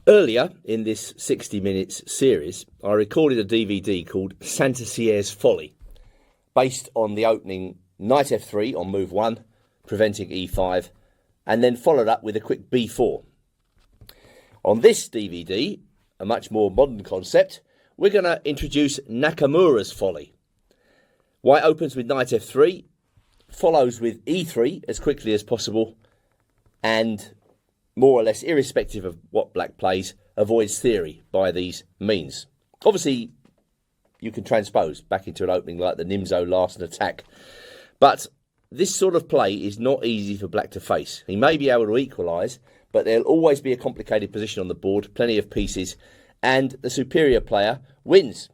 Earlier in this 60 minutes series, I recorded a DVD called Saint-Cier's Folly, based on the opening knight f3 on move 1, preventing e5, and then followed up with a quick b4. On this DVD, a much more modern concept, we're going to introduce Nakamura's Folly. White opens with knight f3, follows with e3 as quickly as possible, and more or less irrespective of what black plays, avoids theory by these means. Obviously, you can transpose back into an opening like the Nimzo Larsen attack, but this sort of play is not easy for black to face. He may be able to equalise, but there'll always be a complicated position on the board, plenty of pieces, and the superior player wins.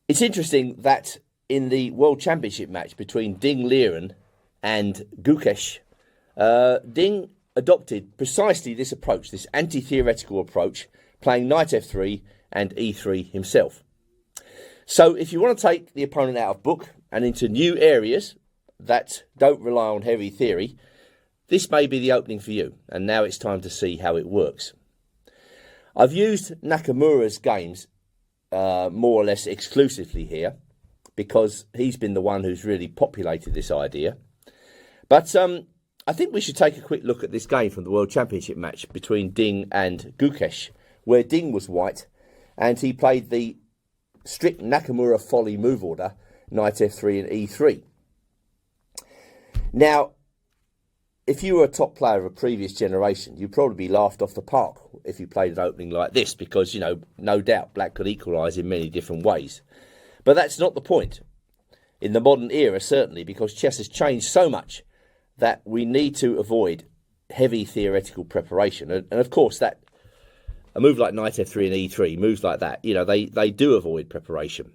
It's interesting that in the World Championship match between Ding Liren and Gukesh, Ding adopted precisely this approach, this anti-theoretical approach, playing knight f3 and e3 himself. So if you want to take the opponent out of book and into new areas that don't rely on heavy theory, this may be the opening for you. And now it's time to see how it works. I've used Nakamura's games more or less exclusively here because he's been the one who's really populated this idea. But I think we should take a quick look at this game from the World Championship match between Ding and Gukesh, where Ding was white and he played the strict Nakamura Folly move order, knight f3 and e3. Now, if you were a top player of a previous generation, you'd probably be laughed off the park if you played an opening like this because, you know, no doubt black could equalise in many different ways. But that's not the point. In the modern era, certainly, because chess has changed so much that we need to avoid heavy theoretical preparation. And of course, that a move like knight f3 and e3, moves like that, you know, they do avoid preparation.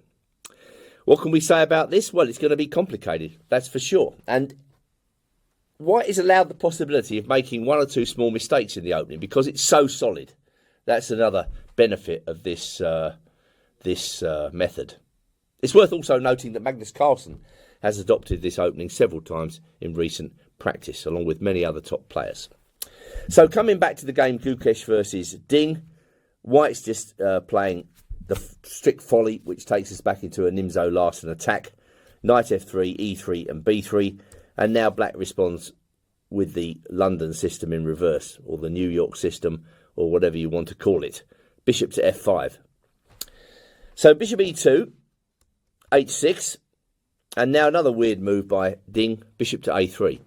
What can we say about this? Well, it's going to be complicated, that's for sure. And white is allowed the possibility of making one or two small mistakes in the opening because it's so solid. That's another benefit of this method. It's worth also noting that Magnus Carlsen has adopted this opening several times in recent practice, along with many other top players. So coming back to the game Gukesh versus Ding, white's just playing the strict Folly, which takes us back into a Nimzo Larsen attack, knight f3, e3 and b3, and now black responds with the London system in reverse, or the New York system, or whatever you want to call it. Bishop to f5. So bishop e2, h6, and now another weird move by Ding, bishop to a3.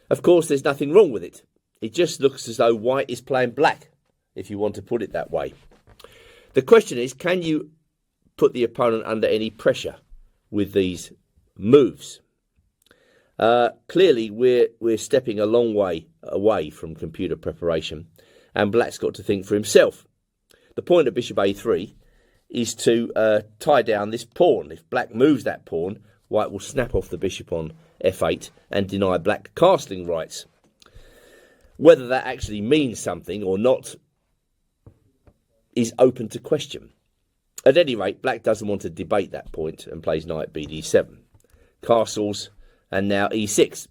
Of course, there's nothing wrong with it. It just looks as though white is playing black, if you want to put it that way. The question is, can you put the opponent under any pressure with these moves? Clearly, we're stepping a long way away from computer preparation, and black's got to think for himself. The point of bishop a3 is to tie down this pawn. If black moves that pawn, white will snap off the bishop on f8 and deny black castling rights. Whether that actually means something or not is open to question. At any rate, black doesn't want to debate that point and plays knight bd7. Castles, and now e6.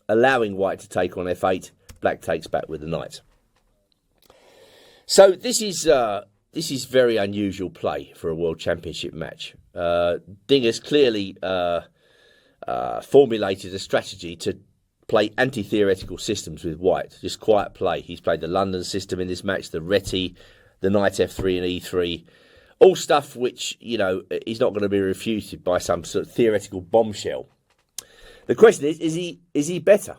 Allowing white to take on f8, black takes back with the knight. So this is very unusual play for a World Championship match. Ding has clearly formulated a strategy to play anti-theoretical systems with white. Just quiet play. He's played the London system in this match, the Reti, the knight f3 and e3. All stuff which, you know, is not going to be refuted by some sort of theoretical bombshell. The question is he better?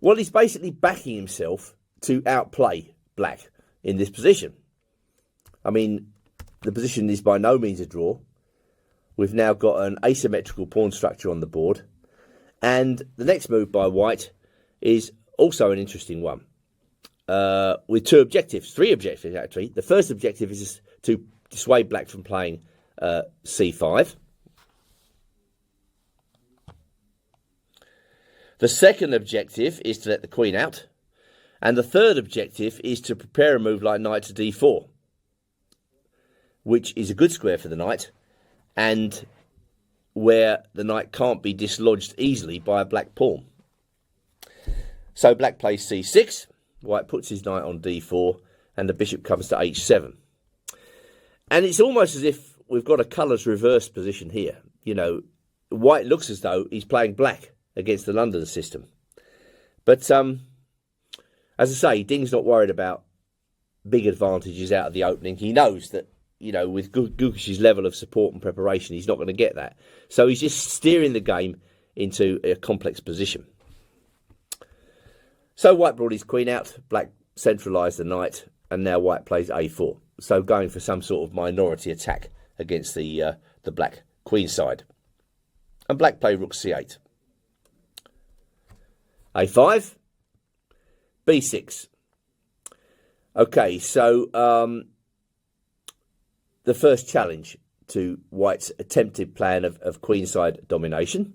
Well, he's basically backing himself to outplay black in this position. I mean, the position is by no means a draw. We've now got an asymmetrical pawn structure on the board. And the next move by white is also an interesting one. With three objectives actually. The first objective is to dissuade black from playing c5. The second objective is to let the queen out. And the third objective is to prepare a move like knight to d4, which is a good square for the knight, and where the knight can't be dislodged easily by a black pawn. So black plays c6, white puts his knight on d4, and the bishop comes to h7. And it's almost as if we've got a colours reversed position here. You know, white looks as though he's playing black against the London system. But, as I say, Ding's not worried about big advantages out of the opening. He knows that, you know, with Gukesh's level of support and preparation, he's not going to get that. So he's just steering the game into a complex position. So white brought his queen out, black centralised the knight, and now white plays a4. So going for some sort of minority attack against the black queen side. And black played rook c8. a5, b6. Okay, so the first challenge to white's attempted plan of queenside domination.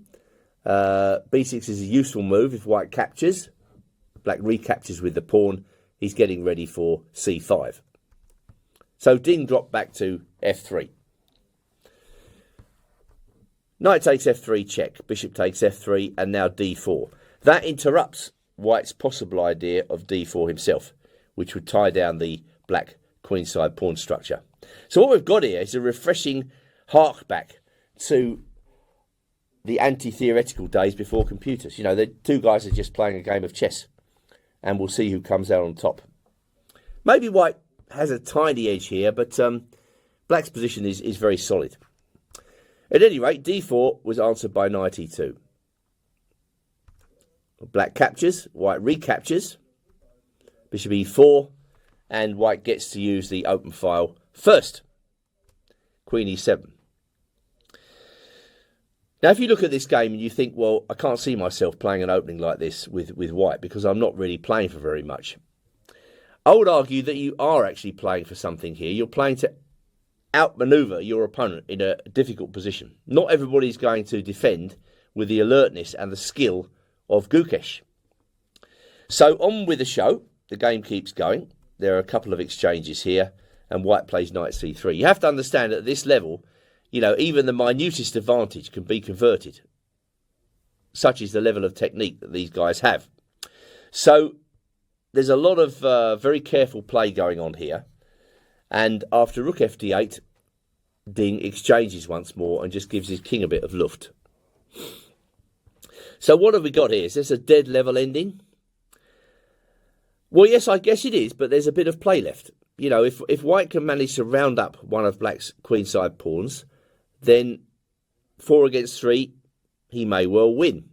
b6 is a useful move if white captures. Black recaptures with the pawn. He's getting ready for c5. So Ding dropped back to f3. Knight takes f3, check. Bishop takes f3, and now d4. That interrupts white's possible idea of d4 himself, which would tie down the black queenside pawn structure. So what we've got here is a refreshing hark back to the anti-theoretical days before computers. You know, the two guys are just playing a game of chess, and we'll see who comes out on top. Maybe white has a tiny edge here, but black's position is very solid. At any rate, d4 was answered by knight e2. Black captures, white recaptures, bishop e4, and white gets to use the open file first. Queen e7. Now, if you look at this game and you think, well, I can't see myself playing an opening like this with white because I'm not really playing for very much. I would argue that you are actually playing for something here. You're playing to outmaneuver your opponent in a difficult position. Not everybody's going to defend with the alertness and the skill of Gukesh. So on with the show. The game keeps going. There are a couple of exchanges here, and white plays knight c3. You have to understand that at this level, you know, even the minutest advantage can be converted. Such is the level of technique that these guys have. So there's a lot of very careful play going on here. And after rook fd8, Ding exchanges once more and just gives his king a bit of luft. So what have we got here? Is this a dead level ending? Well, yes, I guess it is, but there's a bit of play left. You know, if white can manage to round up one of black's queenside pawns, then 4 against 3, he may well win.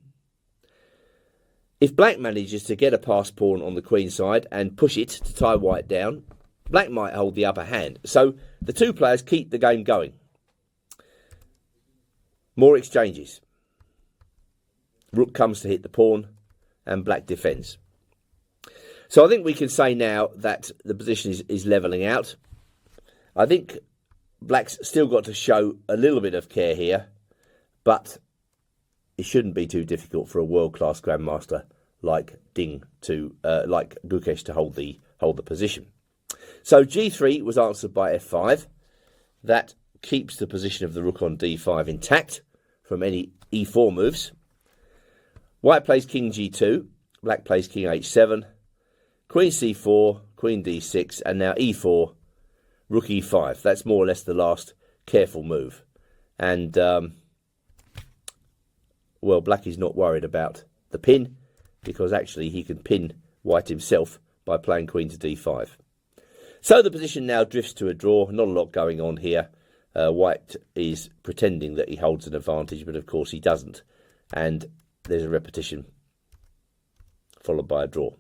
If black manages to get a passed pawn on the queen side and push it to tie white down, black might hold the upper hand. So the two players keep the game going. More exchanges. Rook comes to hit the pawn and black defends. So I think we can say now that the position is levelling out. I think black's still got to show a little bit of care here, but it shouldn't be too difficult for a world-class grandmaster like Ding to like Gukesh to hold the position. So g3 was answered by f5. That keeps the position of the rook on d5 intact from any e4 moves. White plays king g2, black plays king h7, queen c4, queen d6, and now e4, rook e5. That's more or less the last careful move. And, well, black is not worried about the pin, because actually he can pin white himself by playing queen to d5. So the position now drifts to a draw. Not a lot going on here. White is pretending that he holds an advantage, but of course he doesn't. And there's a repetition followed by a draw.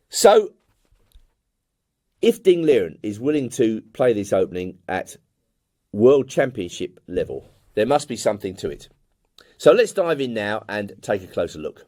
So if Ding Liren is willing to play this opening at World Championship level, there must be something to it. So let's dive in now and take a closer look.